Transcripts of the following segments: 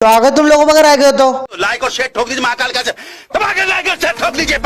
तो अगर तुम लोगों वगैरह आ गए तो लाइक और शेयर ठोक दीजिए महाकाल का दबा लाइक और शेयर ठोक दीजिए।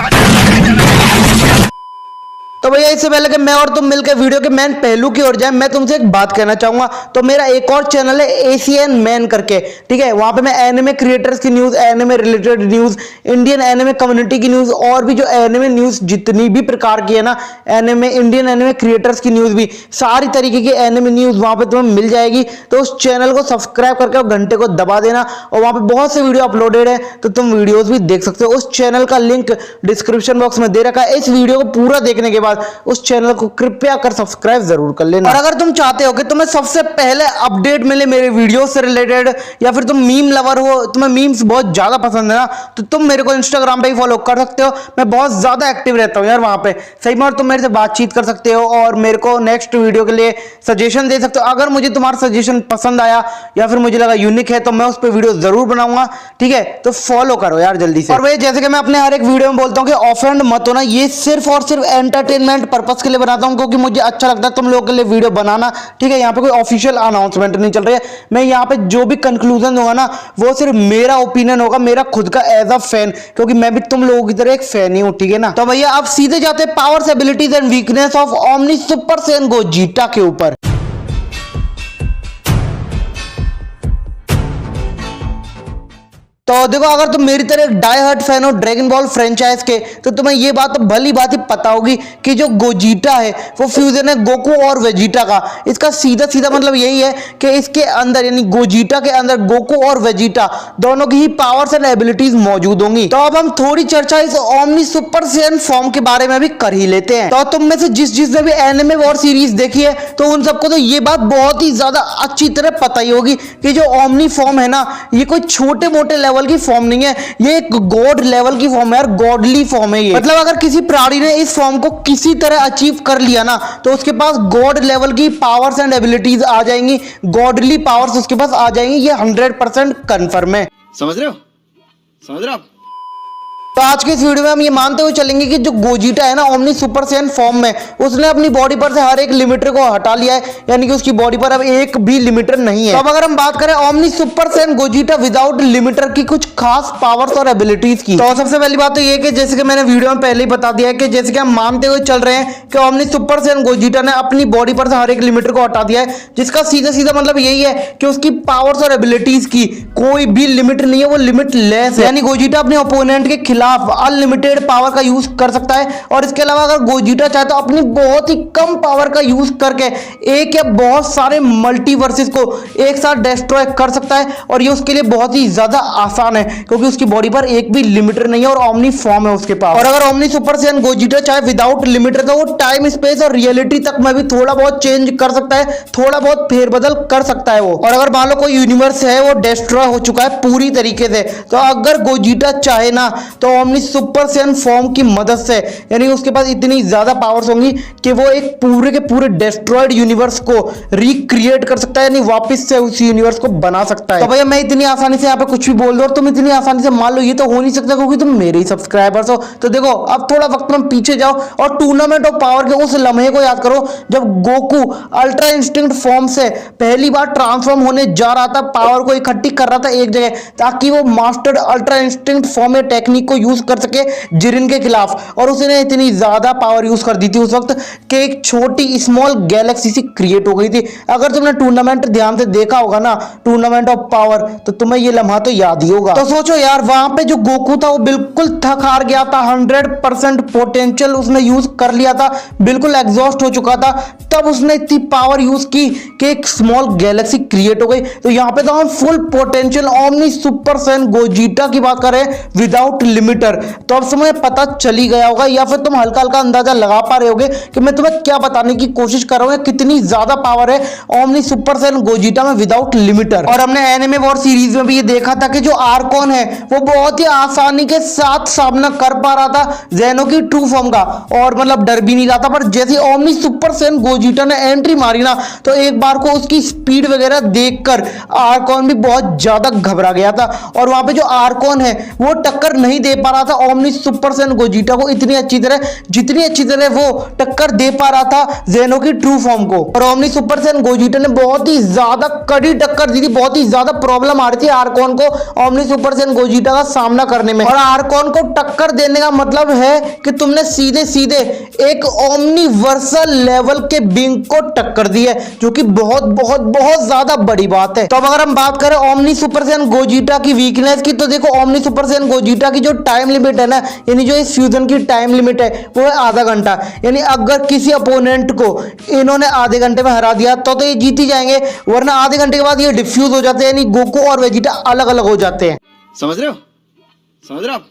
तो भैया इससे पहले कि मैं और तुम मिलकर वीडियो के मेन पहलू की ओर जाए, मैं तुमसे एक बात कहना चाहूंगा। तो मेरा एक और चैनल है एशियन मैन करके, ठीक है। वहां पे मैं एनिमे क्रिएटर्स की news, anime related news, Indian anime community की न्यूज और भी जो एनिमे न्यूज जितनी भी प्रकार की है ना, एनिमे इंडियन एनिमे क्रिएटर्स की न्यूज भी, सारी तरीके की एनिमे न्यूज वहां पे तुम्हें मिल जाएगी। तो उस चैनल को सब्सक्राइब करके घंटे को दबा देना, और वहां पे बहुत से वीडियो अपलोडेड है, तो तुम वीडियोस भी देख सकते हो। उस चैनल का लिंक डिस्क्रिप्शन बॉक्स में दे रखा है। इस वीडियो को पूरा देखने के बाद उस चैनल को कृपया कर सब्सक्राइब जरूर कर लेना। और अगर तुम चाहते हो कि तुम्हें सबसे पहले अपडेट मिले मेरे वीडियो से रिलेटेड, या फिर तुम मीम लवर हो, तुम्हें मीम्स बहुत ज्यादा पसंद है ना, तो तुम मेरे को इंस्टाग्राम पे ही फॉलो कर सकते हो। मैं बहुत ज्यादा एक्टिव रहता हूं यार वहां पे, सही में। और तुम मेरे से बातचीत कर सकते हो और मेरे को नेक्स्ट वीडियो के लिए सजेशन दे सकते हो। अगर मुझे तुम्हारा सजेशन पसंद आया या फिर मुझे लगा यूनिक है, तो मैं उस पर वीडियो जरूर बनाऊंगा, ठीक है। तो फॉलो करो यार जल्दी से। और भाई जैसे कि मैं अपने हर एक वीडियो में बोलता हूं कि ऑफेंड मत होना, ये सिर्फ और सिर्फ एंटरटेनमेंट पर्पस के लिए बनाता हूं, क्योंकि मुझे अच्छा लगता है तुम लोगों के लिए वीडियो बनाना, ठीक है। यहाँ पे कोई ऑफिशियल अनाउंसमेंट नहीं चल रही है। मैं यहाँ पे जो भी कंक्लूजन होगा ना, वो सिर्फ मेरा ओपिनियन होगा, मेरा खुद का एज अ फैन, क्योंकि मैं भी तुम लोगों की तरह एक फैन ही हूं, ठीक है ना। तो भैया अब सीधे जाते हैं powers, abilities and weakness of omni Super Saiyan Gogeta के ऊपर। तो देखो, अगर तुम मेरी तरह एक डाई हार्ट फैन हो ड्रैगन बॉल फ्रेंचाइज के, तो तुम्हें ये बात तो भली बात ही पता होगी कि जो गोजीटा है वो फ्यूजन है गोकू और वेजिटा का। इसका सीधा सीधा मतलब यही है कि इसके अंदर, यानी गोजीटा के अंदर, गोकू और वेजिटा दोनों की ही पावर्स एंड एबिलिटीज मौजूद होंगी। तो अब हम थोड़ी चर्चा इस ओमनी सुपर सैयन फॉर्म के बारे में भी कर ही लेते हैं। तो तुम में से जिसने भी एनिमे वॉर सीरीज देखी है, तो उन सबको तो ये बात बहुत ही ज्यादा अच्छी तरह पता ही होगी कि जो ओमनी फॉर्म है ना, ये कोई छोटे मोटे लेवल की फॉर्म नहीं है, ये एक गॉड लेवल की फॉर्म है यार, गॉडली फॉर्म है ये। मतलब अगर किसी प्राणी ने इस फॉर्म को किसी तरह अचीव कर लिया ना, तो उसके पास गॉड लेवल की पावर्स एंड एबिलिटीज आ जाएंगी, गॉडली पावर्स उसके पास आ जाएंगी, ये 100% कंफर्म है। समझ रहे हो? समझ रहे हो? तो आज के इस वीडियो में हम ये मानते हुए चलेंगे कि जो गोजीटा है ना ओमनी सुपर सैयन फॉर्म में, उसने अपनी बॉडी पर से हर एक लिमिटर को हटा लिया है, यानी कि उसकी बॉडी पर अब एक भी लिमिटर नहीं है। तो अब अगर हम बात करें omni Super Saiyan Gogeta without limiter की कुछ खास पावर्स और एबिलिटीज की, तो सबसे पहली बात तो ये कि जैसे कि मैंने वीडियो में पहले ही बता दिया है कि जैसे कि हम मानते हुए चल रहे हैं कि ओमनी सुपर सैयन गोजीटा ने अपनी बॉडी पर से हर एक लिमिटर को हटा दिया है, जिसका सीधा सीधा मतलब यही है कि उसकी पावर्स और एबिलिटीज की कोई भी लिमिट नहीं है, वो लिमिटलेस है। यानी गोजीटा अपने ओपोनेंट के खिलाफ अनलिमिटेड पावर का यूज कर सकता है। और इसके अलावा अगर गोजीटा चाहे तो अपनी बहुत ही कम पावर का यूज करके एक या बहुत सारे मल्टीवर्सेस को एक साथ डिस्ट्रॉय कर सकता है, और ये उसके लिए बहुत ही ज्यादा आसान है, क्योंकि उसकी बॉडी पर एक भी लिमिटर नहीं है और ओमनी फॉर्म है उसके पास। और अगर ओमनी सुपर सैयन गोजीटा चाहे विदाउट लिमिटर, तो वो टाइम स्पेस और रियलिटी तक में भी थोड़ा बहुत चेंज कर सकता है, थोड़ा बहुत फेरबदल कर सकता है वो। और अगर मान लो कोई यूनिवर्स है वो डिस्ट्रॉय हो चुका है पूरी तरीके से, तो अगर गोजीटा चाहे ना, तो ओमनी सुपर सैयन फॉर्म की मदद से, यानी उसके पास इतनी ज्यादा पावर्स होंगी कि वो एक पूरे के पूरे डिस्ट्रॉयड यूनिवर्स को रिक्रिएट कर सकता है, यानी वापस से उस यूनिवर्स को बना सकता है। तो भैया मैं इतनी आसानी से यहाँ पे कुछ भी बोल दूं और तुम इतनी आसानी से मान लो, ये तो हो नहीं सकता क्योंकि तुम मेरे ही सब्सक्राइबर्स हो। तो देखो, अब थोड़ा वक्त में पीछे जाओ और टूर्नामेंट ऑफ पावर के उस लम्हे को याद करो जब गोकू अल्ट्रा इंस्टिंक्ट फॉर्म से पहली बार ट्रांसफॉर्म होने जा रहा था, पावर को इकट्ठी कर रहा था एक जगह, ताकि वो मास्टर्ड अल्ट्रा इंस्टिंक्ट फॉर्म में टेक्निक को यूज कर सके जिरिन के खिलाफ। और उसने इतनी ज्यादा पावर यूज कर दी थी उस वक्त कि एक छोटी स्मॉल गैलेक्सी सी क्रिएट हो गई थी। अगर तुमने टूर्नामेंट ध्यान से देखा होगा ना, टूर्नामेंट ऑफ पावर, तो तुम्हें ये लम्हा तो याद ही होगा। तो सोचो यार, वहां पे जो गोकू था वो बिल्कुल थक हार गया था, 100% पोटेंशियल उसने यूज कर लिया था, बिल्कुल एग्जॉस्ट हो चुका था, तब उसने इतनी पावर यूज की कि एक स्मॉल गैलेक्सी क्रिएट हो गई। तो यहाँ पे तो हम full potential omni Super Saiyan Gogeta की बात करें विदाउट लिमिटर, तो अब समय पता चली गया होगा, या फिर तुम हल्का हल्का अंदाजा लगा पा रहे होगे कि मैं तुम्हें क्या बताने की कोशिश कर रहा हूं, कितनी ज्यादा पावर है ओमनी सुपर सैयन गोजीटा में विदाउट लिमिटर। और हमने एनिमे वॉर सीरीज में भी ये देखा था कि जो आर्कोन है वो बहुत ही आसानी के साथ सामना कर पा रहा था जेनो की ट्रू फॉर्म का, और मतलब डर भी नहीं रहा था। पर जैसे ओमनी सुपर सैयन गोजीटा ने एंट्री मारी ना, तो एक बार को उसकी स्पीड वगैरह देखकर आर्कोन भी बहुत ज्यादा घबरा गया था, और वहां पे जो आर्कोन है वो टक्कर नहीं दे पा रहा था ओमनी सुपर सैयन गोजिटा को इतनी अच्छी तरह, जितनी अच्छी तरह वो टक्कर दे पा रहा था जेनो की ट्रू फॉर्म को। और ओमनी सुपर सैयन गोजिटा ने बहुत ही ज्यादा कड़ी टक्कर दी थी, बहुत ही ज्यादा प्रॉब्लम आ रही थी आर्कॉन को ओमनी सुपर सैयन गोजिटा का सामना करने में। और आर्कॉन को टक्कर देने का मतलब है कि तुमने सीधे सीधे एक ओमनीवर्सल लेवल के बिंग को टक्कर दी है, जो कि बहुत बहुत बहुत ज्यादा बड़ी बात है। तो अब अगर हम बात करें ओमनी सुपर सैयन गोजिटा की वीकनेस की, तो देखो ओमनी सुपर सैयन गोजिटा की जो टाइम लिमिट है ना, यानी जो इस फ्यूजन की टाइम लिमिट है वो है आधा घंटा। यानी अगर किसी अपोनेंट को इन्होंने आधे घंटे में हरा दिया तो ये जीत ही जाएंगे, वरना आधे घंटे के बाद ये डिफ्यूज हो जाते हैं, यानी गोकू और वेजिटा अलग अलग हो जाते हैं। समझ रहे हो? समझ रहे हो आप?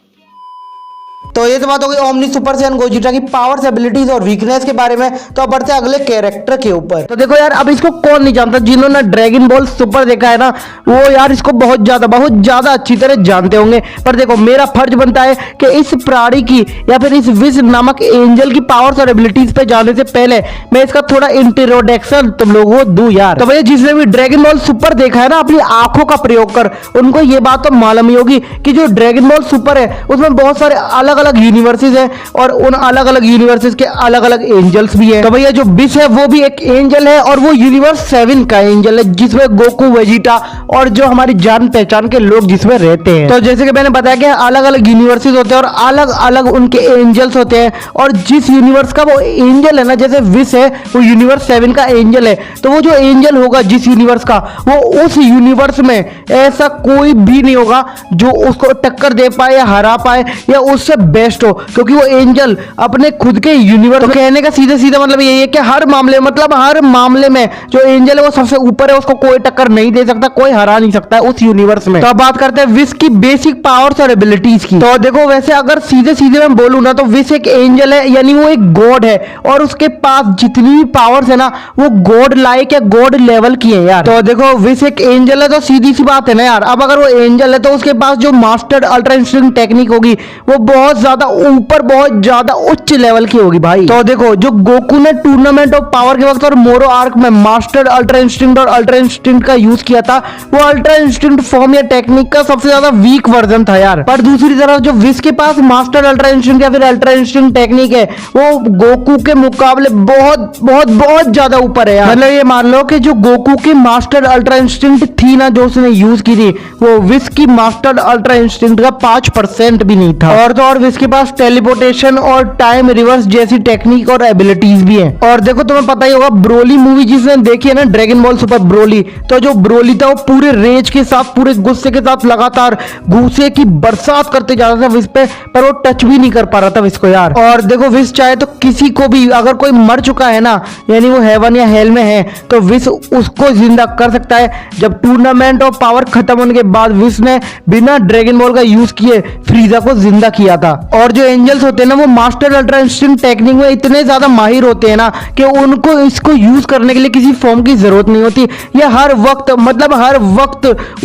तो ये तो बात हो गई ओमनी सुपर सैयन गोजिटा की पावर्स, एबिलिटीज और वीकनेस के बारे में। तो अब बढ़ते हैं अगले कैरेक्टर के ऊपर। तो देखो यार, अब इसको कौन नहीं जानता, जिन्होंने ड्रैगन बॉल सुपर देखा है ना, वो यार इसको बहुत ज्यादा अच्छी तरह जानते होंगे। पर देखो, मेरा फर्ज बनता है कि इस प्राणी की या फिर इस विश नामक एंजल की पावर्स और एबिलिटीज पे जाने से पहले मैं इसका थोड़ा इंट्रोडक्शन तुम लोगों को दूं यार। तो भैया, जिसने भी ड्रैगन बॉल सुपर देखा है ना अपनी आंखों का प्रयोग कर, उनको ये बात तो मालूम ही होगी कि जो ड्रैगन बॉल सुपर है उसमें बहुत सारे अलग अलग यूनिवर्सेस है और उन अलग अलग यूनिवर्सेस के अलग अलग एंजल्स भी है। तो भैया, जो विश है वो भी एक एंजल है और वो यूनिवर्स 7 का एंजल है, जिसमें गोकू, वेजिटा और जो हमारी जान पहचान के लोग जिसमें रहते हैं। तो जैसे कि मैंने बताया कि अलग अलग यूनिवर्सेस होते हैं और अलग अलग उनके एंजल्स होते हैं। और जिस यूनिवर्स का वो एंजल है ना, जैसे विश है वो यूनिवर्स 7 का एंजल है, तो वो जो एंजल होगा जिस यूनिवर्स का, वो उस यूनिवर्स में ऐसा कोई भी नहीं होगा जो उसको टक्कर दे पाए या हरा पाए या उससे बेस्ट हो, क्योंकि वो एंजल अपने खुद के यूनिवर्स। तो कहने का सीधा सीधा मतलब यही है कि हर मामले में जो एंजल है वो सबसे ऊपर है, उसको कोई टक्कर नहीं दे सकता, कोई हरा नहीं सकता है उस यूनिवर्स में। तो अब बात करते हैं विश की बेसिक पावर्स और एबिलिटीज की। तो देखो, वैसे अगर सीधे सीधे मैं बोलूं ना, तो विश एक एंजल है, यानी वो एक गॉड है और उसके पास जितनी भी पावर्स है ना, वो गॉड लाइक या गॉड लेवल की है यार। तो देखो, विश एक एंजल है तो सीधी सी बात है ना यार। अब अगर वो एंजल है तो उसके पास जो मास्टर्ड अल्ट्रा इंस्टिंक्ट टेक्निक होगी वो बहुत ज्यादा ऊपर, बहुत ज्यादा उच्च लेवल की होगी भाई। तो देखो, जो गोकू ने टूर्नामेंट ऑफ पावर के वक्त और मोरो आर्क में मास्टर्ड अल्ट्रा इंस्टिंक्ट और अल्ट्रा इंस्टिंक्ट का यूज किया था, वो अल्ट्रा इंस्टिंक्ट फॉर्म या टेक्निक का सबसे ज्यादा वीक वर्जन था यार। पर दूसरी तरफ जो विश के पास मास्टर्ड अल्ट्रा इंस्टिंक्ट या फिर अल्ट्रा इंस्टिंक्ट टेक्निक है, वो गोकू के मुकाबले बहुत बहुत बहुत ज्यादा ऊपर है यार। मतलब ये मान लो कि जो गोकू की मास्टर्ड अल्ट्रा इंस्टिंक्ट थी ना, जो उसने यूज की थी, वो विश की मास्टर्ड अल्ट्रा इंस्टिंक्ट का 5% भी नहीं था। और तो और विश के पास टेलीपोर्टेशन और टाइम रिवर्स जैसी टेक्निक और एबिलिटीज भी हैं। और देखो, तुम्हें पता ही होगा ब्रोली मूवी जिसने देखी है ना, ड्रैगन बॉल सुपर ब्रोली, तो जो ब्रोली था वो पूरे रेज के साथ, पूरे गुस्से के साथ लगातार गुस्से की बरसात करते जा रहा था विश पे, पर वो टच भी नहीं कर पा रहा था विश को यार। और देखो, विश चाहे तो किसी को भी, अगर कोई मर चुका है ना, यानी वो हेवन या हेल में है, तो विश उसको जिंदा कर सकता है। जब टूर्नामेंट ऑफ पावर खत्म होने के बाद विश ने बिना ड्रैगन बॉल का यूज किए फ्रीजा को जिंदा किया था। और जो एंजल्स होते हैं ना, वो मास्टर अल्ट्रा इंस्टिंक्ट टेक्निक में इतने ज्यादा माहिर होते हैं ना कि उनको इसको यूज करने के लिए किसी फॉर्म की जरूरत नहीं होती। ये हर वक्त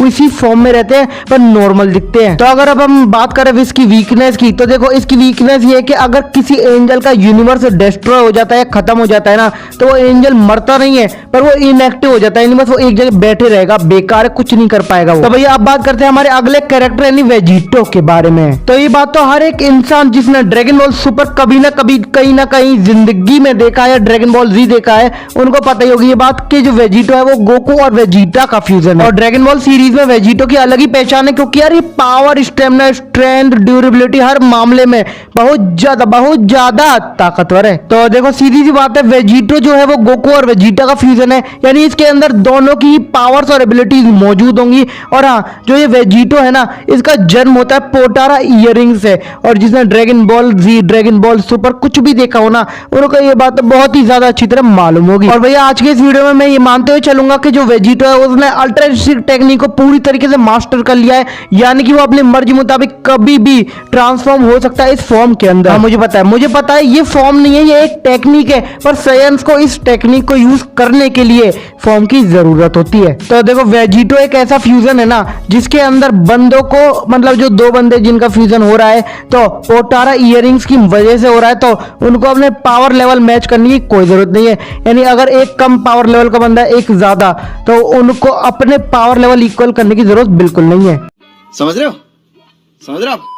उसी फॉर्म में रहते हैं पर नॉर्मल दिखते हैं। तो अगर अब हम बात करें विश की वीकनेस की, तो देखो, इसकी वीकनेस ये है कि अगर किसी एंजल का यूनिवर्स डिस्ट्रॉय हो जाता है, खत्म हो जाता है ना, तो वो एंजल मरता नहीं है पर वो इनएक्टिव हो जाता है, बस वो एक जगह बैठे रहेगा, बेकार है, कुछ नहीं कर पाएगा वो। तो भैया, अब बात करते हैं हमारे अगले कैरेक्टर यानी वेजिटो के बारे में। तो ये बात तो हर एक इंसान जिसने ड्रैगन बॉल सुपर कभी ना कभी, कहीं ना कहीं जिंदगी में देखा है, ड्रैगन बॉल जी देखा है, उनको पता ही होगी ये बात कि जो वेजिटो है वो गोकू और वेजिटा का फ्यूजन है। और ड्रैगन बॉल सीरीज में वेजिटो की अलग ही पहचान है, क्योंकि यार ये पावर, स्टेमिना, स्ट्रेंथ, ड्यूरेबिलिटी हर मामले में बहुत ज्यादा ताकतवर है। तो देखो, सीधी सी बात है, वेजिटो जो है वो गोकू और वेजिटा का फ्यूजन है, यानी इसके अंदर दोनों की पावर्स और एबिलिटीज मौजूद होंगी। और हाँ, जो ये वेजिटो है ना, इसका जन्म होता है पोटारा इयरिंग से। और जिसने ड्रैगन बॉल जी, ड्रैगन बॉल सुपर कुछ भी देखा हो ना, उनको ये बात बहुत ही ज्यादा अच्छी तरह मालूम होगी। और भैया, आज के इस वीडियो में मैं ये मानते हुए चलूंगा कि जो वेजिटो है उसने अल्ट्रा इंस्टिंक्ट टेक्निक को पूरी तरीके से मास्टर कर लिया है, यानी कि वो अपनी मर्जी मुताबिक कभी भी ट्रांसफॉर्म हो सकता है इस फॉर्म के अंदर। हाँ, मुझे पता है ये फॉर्म नहीं है, ये एक टेक्निक है, पर साइंस को इस टेक्निक को यूज करने के लिए फॉर्म की जरूरत होती है। तो देखो, वेजिटो एक ऐसा फ्यूजन है ना जिसके अंदर बंदों को, मतलब जो दो बंदे जिनका फ्यूजन हो रहा है, तो पोटारा इयरिंग्स की वजह से हो रहा है, तो उनको अपने पावर लेवल मैच करने की कोई जरूरत नहीं है। यानी अगर एक कम पावर लेवल का बंदा है, एक ज्यादा, तो उनको अपने पावर लेवल इक्वल करने की जरूरत बिल्कुल नहीं है। समझ रहे हो? समझ रहे हो आप?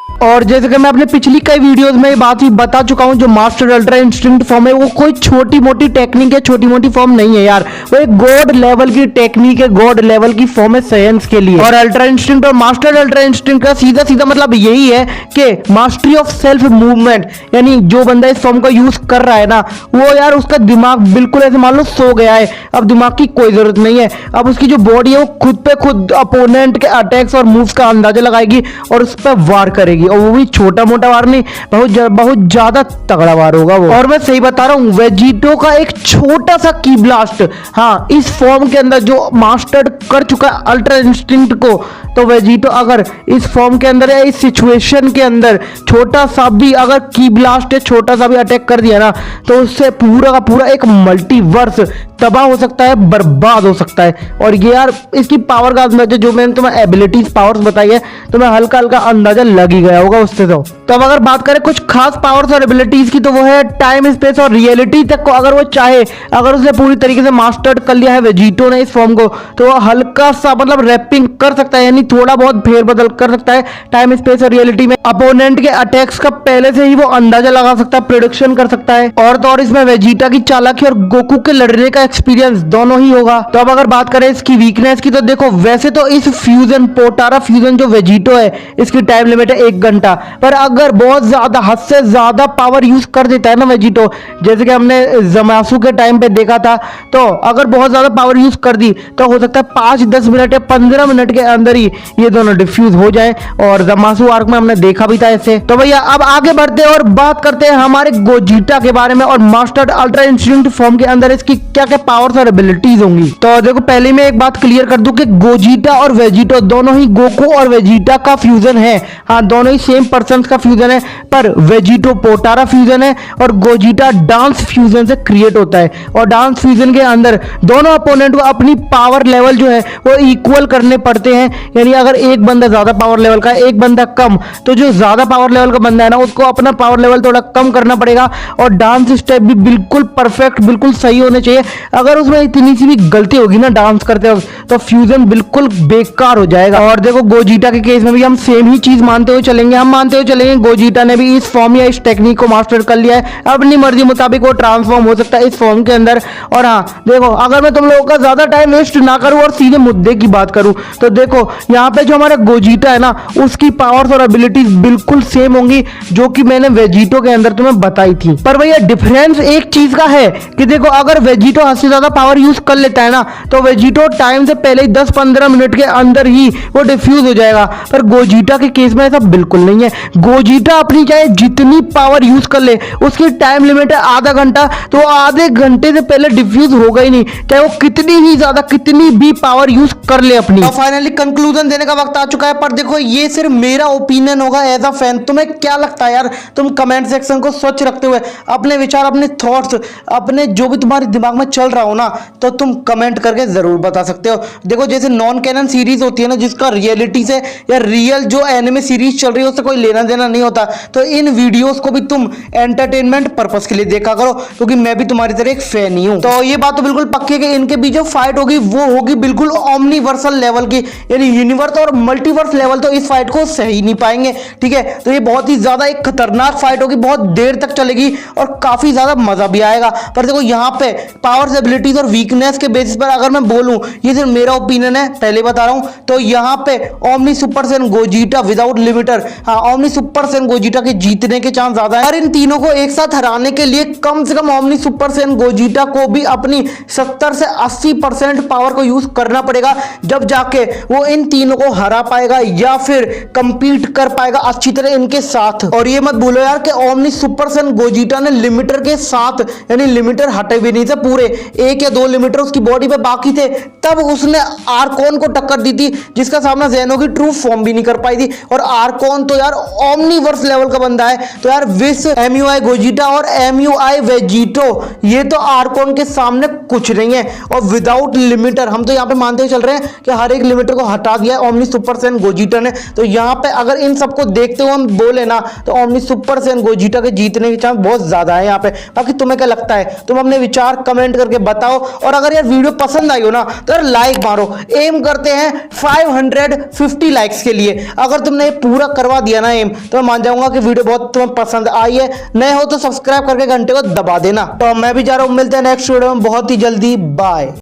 और जैसे कि मैं अपने पिछली कई वीडियोस में ये बात ही बता चुका हूं, जो मास्टर अल्ट्रा इंस्टिंक्ट फॉर्म है वो कोई छोटी मोटी टेक्निक है, छोटी मोटी फॉर्म नहीं है यार, वो एक गॉड लेवल की टेक्निक है, गॉड लेवल की फॉर्म है साइंस के लिए। और अल्ट्रा इंस्टिंक्ट और मास्टर अल्ट्रा इंस्टिंक्ट का सीधा सीधा मतलब यही है कि मास्टरी ऑफ सेल्फ मूवमेंट, यानी जो बंदा इस फॉर्म का यूज कर रहा है ना, वो यार उसका दिमाग बिल्कुल ऐसे मान लो सो गया है, अब दिमाग की कोई जरूरत नहीं है, अब उसकी जो बॉडी है वो खुद पे खुद अपोनेंट के अटैक्स और मूव्स का अंदाजा लगाएगी और उस पर वार करेगी, और वो भी छोटा मोटा वार नहीं, बहुत ज्यादा तगड़ा वार होगा वो। और मैं सही बता रहा हूँ, वेजिटो का एक छोटा सा की ब्लास्ट, हाँ, इस फॉर्म के अंदर जो मास्टर्ड कर चुका है अल्ट्रा इंस्टिंक्ट को, तो वेजिटो अगर इस फॉर्म के अंदर या इस सिचुएशन के अंदर छोटा सा भी अगर की ब्लास्ट है, छोटा सा भी अटैक कर दिया ना, तो उससे पूरा का पूरा एक मल्टीवर्स तबाह हो सकता है, बर्बाद हो सकता है। और ये यार इसकी पावर का अंदाजा, जो मैंने तुम्हें एबिलिटीज पावर्स बताई है, तुम्हें हल्का हल्का अंदाजा लग ही गया होगा उससे। तो अब अगर बात करें कुछ खास पावर्स और एबिलिटीज की, तो वो है टाइम स्पेस और रियलिटी तक को अगर वो चाहे, अगर उसने पूरी तरीके से मास्टर्ड कर लिया है वेजिटो ने इस फॉर्म को, तो वो हल्का सा मतलब रैपिंग कर सकता है, यानी थोड़ा बहुत फेरबदल कर सकता है टाइम स्पेस और रियलिटी में, अपोनेंट के अटैक्स का पहले से ही वो अंदाजा लगा सकता है, प्रेडिक्शन कर सकता है। और तो और इसमें वेजिटा की चालाकी और गोकू के लड़ने का एक्सपीरियंस दोनों ही होगा। तो अब अगर बात करें इसकी वीकनेस की, तो देखो वैसे तो इस फ्यूजन पोटारा फ्यूजन जो वेजिटो है, इसकी टाइम लिमिट है 1 घंटा, पर अगर बहुत ज्यादा हद से ज्यादा पावर यूज कर देता है ना वेजिटो, जैसे कि हमने जमासु के टाइम पे देखा था, तो अगर बहुत ज्यादा पावर यूज कर दी तो हो सकता है 5-10 मिनट या 15 मिनट के अंदर ही ये दोनों डिफ्यूज हो जाए, और जमासु आर्क में हमने देखा भी था ऐसे। तो भैया अब आगे बढ़ते हैं और बात करते हैं हमारे गोजिटा के बारे में और मास्टर्ड अल्ट्रा इंस्टिंक्ट फॉर्म के अंदर इसकी क्या क्या पावर्स और एबिलिटीज होंगी। तो देखो पहले मैं एक बात क्लियर कर दूं कि गोजिटा और वेजिटो दोनों ही गोकू और वेजिटा का फ्यूजन है, हाँ, दोनों ही सेम पर्सन का फ्यूजन है, पर वेजिटो पोटारा फ्यूजन है और गोजिटा डांस फ्यूजन से क्रिएट होता है। और डांस फ्यूजन के अंदर दोनों अपोनेंट को अपनी पावर लेवल जो है वो इक्वल करने पड़ते हैं, यानी अगर एक बंदा ज्यादा पावर लेवल का है, एक बंदा कम, तो जो ज्यादा पावर लेवल का बंदा है ना, उसको अपना पावर लेवल थोड़ा कम करना पड़ेगा, और डांस स्टेप भी बिल्कुल परफेक्ट, बिल्कुल सही होने चाहिए। अगर उसमें इतनी सी भी गलती होगी ना डांस करते वक्त, तो फ्यूजन बिल्कुल बेकार हो जाएगा। और देखो गोजिटा के केस में भी हम सेम ही चीज मानते हुए चलेंगे, हम मानते हुए चलेंगे गोजिटा ने भी इस फॉर्म या इस टेक्निक को मास्टर कर लिया है, अपनी मर्जी मुताबिक वो ट्रांसफॉर्म हो सकता है इस फॉर्म के अंदर। और हाँ देखो, अगर मैं तुम लोगों का ज्यादा टाइम वेस्ट ना करूं और सीधे मुद्दे की बात करूं, तो देखो यहाँ पे जो हमारा गोजिटा है ना, उसकी पावर्स और एबिलिटीज बिल्कुल सेम होंगी जो कि मैंने वेजिटो के अंदर तुम्हें बताई थी। पर भैया डिफरेंस एक चीज का है कि देखो अगर वेजिटो हद से ज्यादा पावर यूज कर लेता है ना, तो वेजिटो टाइम से पहले ही 10-15 मिनट के अंदर ही वो डिफ्यूज हो जाएगा, पर गोजिटा के केस में ऐसा बिल्कुल नहीं है। गोजिटा अपनी चाहे जितनी पावर यूज कर ले, उसकी टाइम लिमिट है आधा घंटा, तो आधे घंटे से पहले डिफ्यूज होगा ही नहीं, चाहे वो कितनी ही ज्यादा कितनी भी पावर यूज कर ले अपनी। तो फाइनली कंक्लूजन देने का वक्त आ चुका है, पर देखो ये सिर्फ मेरा ओपिनियन होगा एज अ फैन। तुम्हें क्या लगता है यार? तुम कमेंट सेक्शन को स्वच्छ रखते हुए अपने विचार, अपने थॉट्स, अपने जो भी तुम्हारे दिमाग में चल रहा हो ना, तो तुम कमेंट करके जरूर बता सकते हो। देखो जैसे नॉन कैनन सीरीज होती है ना, जिसका रियलिटी से या रियल जो एनिमे सीरीज चल रही है उससे कोई लेना देना नहीं होता, तो इन वीडियोस को भी तुम एंटरटेनमेंट पर्पस के लिए देखा करो, क्योंकि मैं भी तुम्हारी तरह एक फैन ही हूं। तो ये बात तो बिल्कुल पक्की है कि इनके बीच जो फाइट होगी वो होगी बिल्कुल ओमनिवर्सल लेवल की, यानी यूनिवर्स और मल्टीवर्स लेवल तो इस फाइट को सही नहीं पाएंगे, ठीक है। तो ये बहुत ही ज्यादा एक खतरनाक फाइट होगी, बहुत देर तक चलेगी और काफी ज्यादा मजा भी आएगा। पर देखो यहाँ पे पावर्स, एबिलिटीज और वीकनेस के बेसिस पर अगर मैं बोलूं, ये सिर्फ मेरा ओपिनियन है, पहले बता रहा हूं, तो यहाँ पे Omni Super Saiyan Gogeta without limiter, हाँ, ओमनी सुपर सैयन गोजिटा के जीतने के चांस ज्यादा है। और इन तीनों को एक साथ हराने के लिए कम से कम ओमनी सुपर सैयन गोजिटा को भी अपनी 70 से 80% पावर को यूज करना पड़ेगा, जब जाके वो इन तीनों को हरा पाएगा या फिर कंपीट कर पाएगा अच्छी तरह इनके साथ। और ये मत भूलो यार कि ओमनी सुपर सैयन गोजिटा ने लिमिटर के साथ, यानी लिमिटर हटे भी नहीं थे, पूरे 1 या 2 लिमिटर उसकी बॉडी पे बाकी थे, तब उसने आर्कोन को टक्कर दी थी, जिसका सामना ज़ेनो की ट्रू फॉर्म भी नहीं कर पाई थी। और आर्कोन तो यार ओमनीवर्स लेवल का बंदा है, तो यार विस एमयूआई गोजिटा और एमयूआई वेजिटो, ये तो आर्कोन के सामने कुछ नहीं है। और विदाउट लिमिटर हम तो यहाँ पे मानते हुए चल रहे हैं कि हर एक लिमिटर को हटा दिया है ओमनी सुपर सैयन गोजिटा ने। तो यहाँ पे अगर इन सबको देखते हुए हम बोले ना, तो ओमनी सुपर सैयन गोजिटा के जीतने के चांस बहुत ज्यादा है यहाँ पे। बाकी तुम्हें क्या लगता है? तुम अपने विचार कमेंट करके करके बताओ। और अगर यार वीडियो पसंद आई हो ना तो यार लाइक मारो। एम करते हैं 550 लाइक्स के लिए। अगर तुमने ये पूरा करवा दिया ना एम, तो मैं मान जाऊंगा कि वीडियो बहुत तुम्हें पसंद आई है। नए हो तो सब्सक्राइब करके घंटे को दबा देना। तो मैं भी जा रहा हूं, मिलते हैं नेक्स्ट वीडियो में बहुत ही जल्दी। बाय।